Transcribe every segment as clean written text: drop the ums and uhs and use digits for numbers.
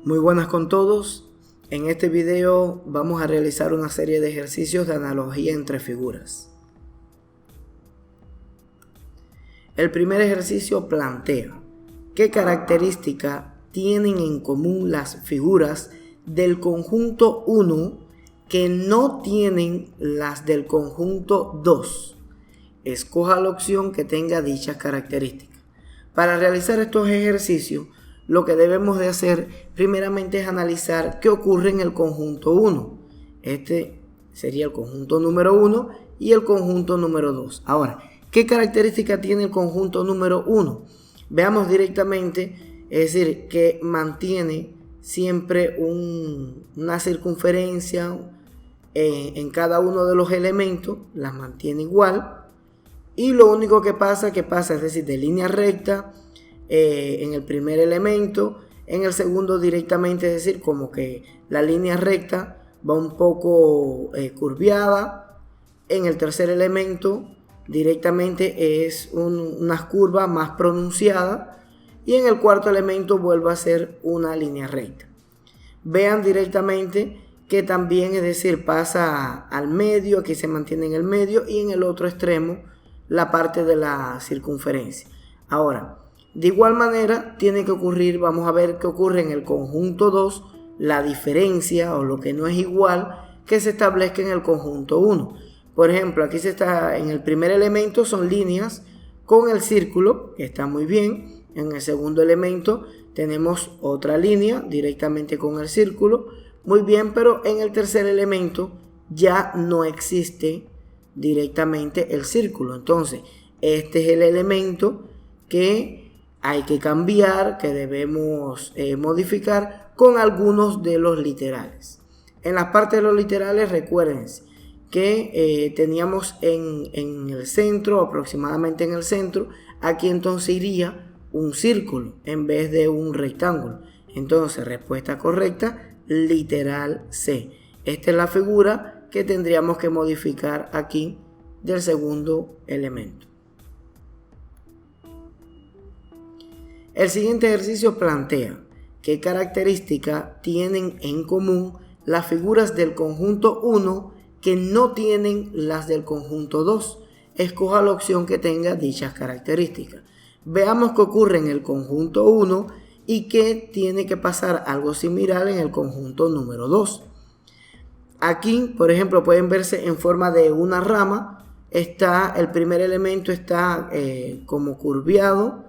Muy buenas con todos. En este video vamos a realizar una serie de ejercicios de analogía entre figuras. El primer ejercicio plantea qué característica tienen en común las figuras del conjunto 1 que no tienen las del conjunto 2. Escoja la opción que tenga dichas características. Para realizar estos ejercicios, lo que debemos de hacer primeramente es analizar qué ocurre en el conjunto 1. Este sería el conjunto número 1 y el conjunto número 2. Ahora, ¿qué característica tiene el conjunto número 1? Veamos directamente, es decir, que mantiene siempre una circunferencia en cada uno de los elementos, las mantiene igual. Y lo único que pasa, es decir, de línea recta, en el primer elemento, en el segundo directamente, es decir, como que la línea recta va un poco curviada. En el tercer elemento directamente es una curva más pronunciada, y en el cuarto elemento vuelve a ser una línea recta. Vean directamente que también, es decir, pasa al medio, aquí se mantiene en el medio, y en el otro extremo la parte de la circunferencia. Ahora, de igual manera tiene que ocurrir, vamos a ver qué ocurre en el conjunto 2, la diferencia o lo que no es igual que se establezca en el conjunto 1. Por ejemplo, aquí en el primer elemento son líneas con el círculo, que está muy bien. En el segundo elemento tenemos otra línea directamente con el círculo, muy bien, pero en el tercer elemento ya no existe directamente el círculo. Entonces, este es el elemento que hay que cambiar, que debemos modificar con algunos de los literales. En la parte de los literales, recuerden que teníamos en el centro, aproximadamente en el centro, aquí entonces iría un círculo en vez de un rectángulo. Entonces, respuesta correcta, literal C. Esta es la figura que tendríamos que modificar aquí del segundo elemento. El siguiente ejercicio plantea qué característica tienen en común las figuras del conjunto 1 que no tienen las del conjunto 2. Escoja la opción que tenga dichas características. Veamos qué ocurre en el conjunto 1 y que tiene que pasar algo similar en el conjunto número 2. Aquí, por ejemplo, pueden verse en forma de una rama. El primer elemento está como curviado.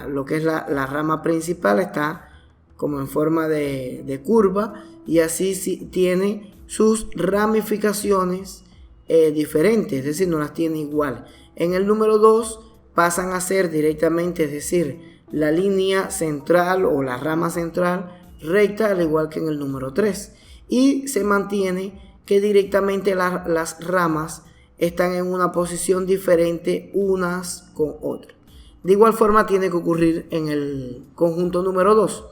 Lo que es la rama principal está como en forma de curva, y así tiene sus ramificaciones diferentes, es decir, no las tiene igual. En el número 2 pasan a ser directamente, es decir, la línea central o la rama central recta, al igual que en el número 3, y se mantiene que directamente las ramas están en una posición diferente unas con otras. De igual forma tiene que ocurrir en el conjunto número 2.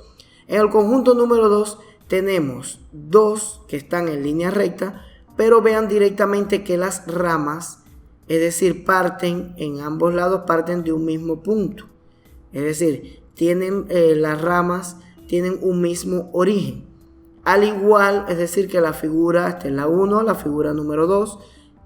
En el conjunto número 2 tenemos dos que están en línea recta, pero vean directamente que las ramas, es decir, parten en ambos lados, parten de un mismo punto. Es decir, las ramas tienen un mismo origen. Al igual, es decir, que la figura, esta es la 1, la figura número 2,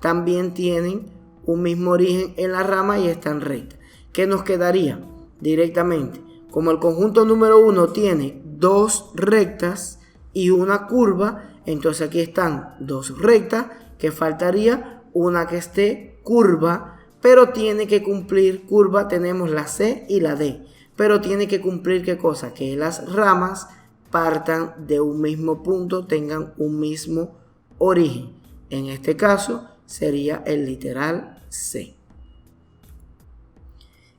también tienen un mismo origen en la rama y están rectas. ¿Qué nos quedaría? Directamente, como el conjunto número 1 tiene dos rectas y una curva, entonces aquí están dos rectas, que faltaría una que esté curva, pero tiene que cumplir curva, tenemos la C y la D, pero tiene que cumplir ¿qué cosa? Que las ramas partan de un mismo punto, tengan un mismo origen. En este caso sería el literal C.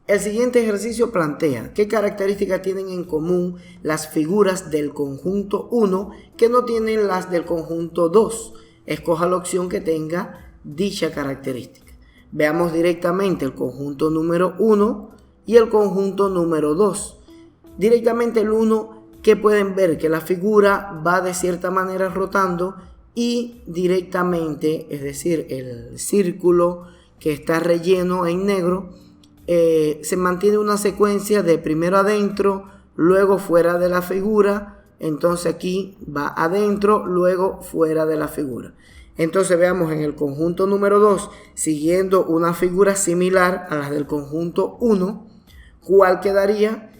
El siguiente ejercicio plantea qué características tienen en común las figuras del conjunto 1 que no tienen las del conjunto 2. Escoja la opción que tenga dicha característica. Veamos directamente el conjunto número 1 y el conjunto número 2. Directamente el 1, que pueden ver que la figura va de cierta manera rotando, y directamente, es decir, el círculo que está relleno en negro, se mantiene una secuencia de primero adentro, luego fuera de la figura, entonces aquí va adentro, luego fuera de la figura. Entonces veamos en el conjunto número 2, siguiendo una figura similar a las del conjunto 1, ¿cuál quedaría?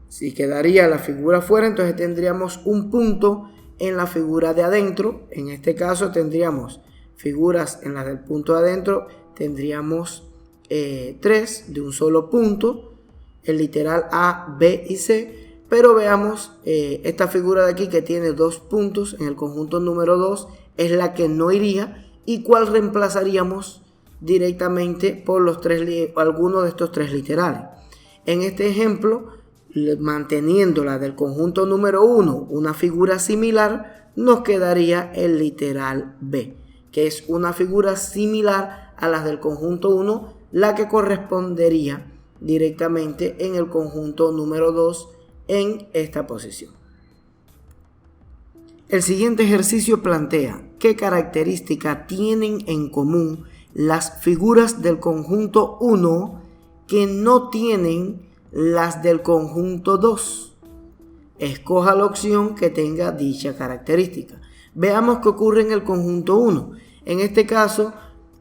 Si quedaría la figura fuera, entonces tendríamos un punto en la figura de adentro. En este caso tendríamos figuras en las del punto de adentro, tendríamos 3 de un solo punto, el literal A, B y C. Pero veamos esta figura de aquí que tiene 2 puntos en el conjunto número 2, es la que no iría, y cuál reemplazaríamos directamente por alguno de estos 3 literales. En este ejemplo, manteniendo la del conjunto número 1, una figura similar, nos quedaría el literal B, que es una figura similar a las del conjunto 1, la que correspondería directamente en el conjunto número 2 en esta posición. El siguiente ejercicio plantea qué característica tienen en común las figuras del conjunto 1 que no tienen las del conjunto 2. Escoja la opción que tenga dicha característica. Veamos qué ocurre en el conjunto 1. En este caso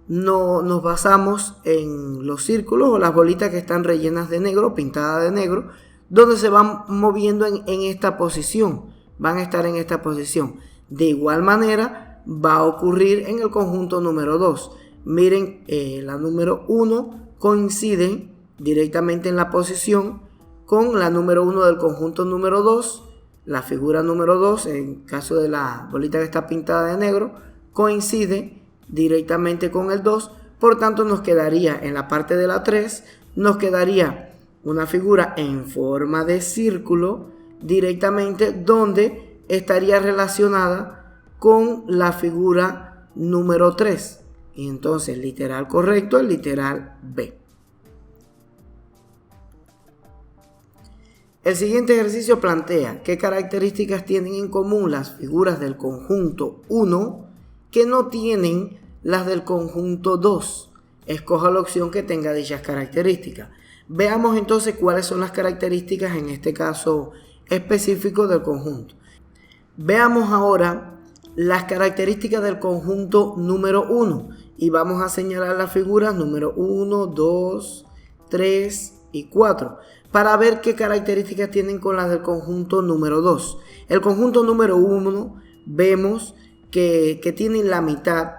nos basamos en los círculos o las bolitas que están rellenas de negro, pintadas de negro, donde se van moviendo en esta posición. Van a estar en esta posición. De igual manera va a ocurrir en el conjunto número 2. Miren, la número 1 coincide directamente en la posición con la número 1 del conjunto número 2. La figura número 2, en caso de la bolita que está pintada de negro, coincide directamente con el 2. Por tanto, nos quedaría en la parte de la 3, nos quedaría una figura en forma de círculo directamente, donde estaría relacionada con la figura número 3. Y entonces, literal correcto, el literal B. El siguiente ejercicio plantea qué características tienen en común las figuras del conjunto 1 que no tienen las del conjunto 2. Escoja la opción que tenga dichas características. Veamos entonces cuáles son las características en este caso específico del conjunto. Veamos ahora las características del conjunto número 1 y vamos a señalar las figuras número 1, 2, 3 y 4 para ver qué características tienen con las del conjunto número 2. El conjunto número 1 vemos que tienen la mitad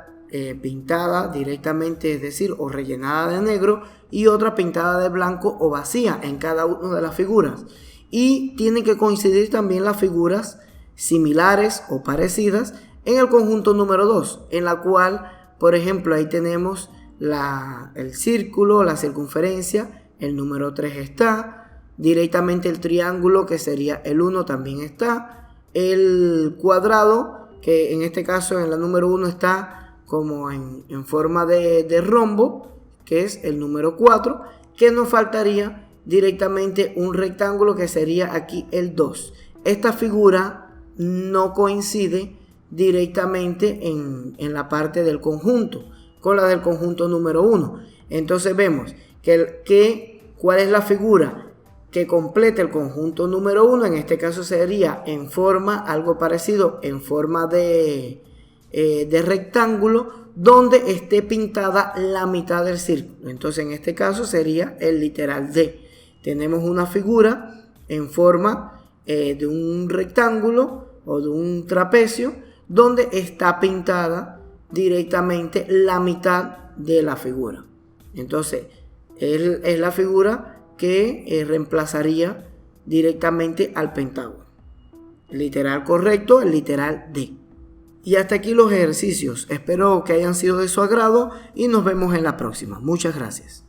pintada directamente, es decir, o rellenada de negro, y otra pintada de blanco o vacía en cada una de las figuras. Y tienen que coincidir también las figuras similares o parecidas en el conjunto número 2, en la cual, por ejemplo, ahí tenemos el círculo, la circunferencia, el número 3 está, directamente el triángulo, que sería el 1, también está, el cuadrado, que en este caso en la número 1 está como en forma de rombo, que es el número 4, que nos faltaría directamente un rectángulo, que sería aquí el 2. Esta figura no coincide directamente en la parte del conjunto con la del conjunto número 1. Entonces vemos cuál es la figura que completa el conjunto número 1. En este caso sería en forma, algo parecido, en forma de rectángulo, donde esté pintada la mitad del círculo. Entonces en este caso sería el literal D. Tenemos una figura en forma de un rectángulo o de un trapecio, donde está pintada directamente la mitad de la figura. Entonces es la figura que reemplazaría directamente al pentágono. El literal correcto, el literal D. Y hasta aquí los ejercicios. Espero que hayan sido de su agrado y nos vemos en la próxima. Muchas gracias.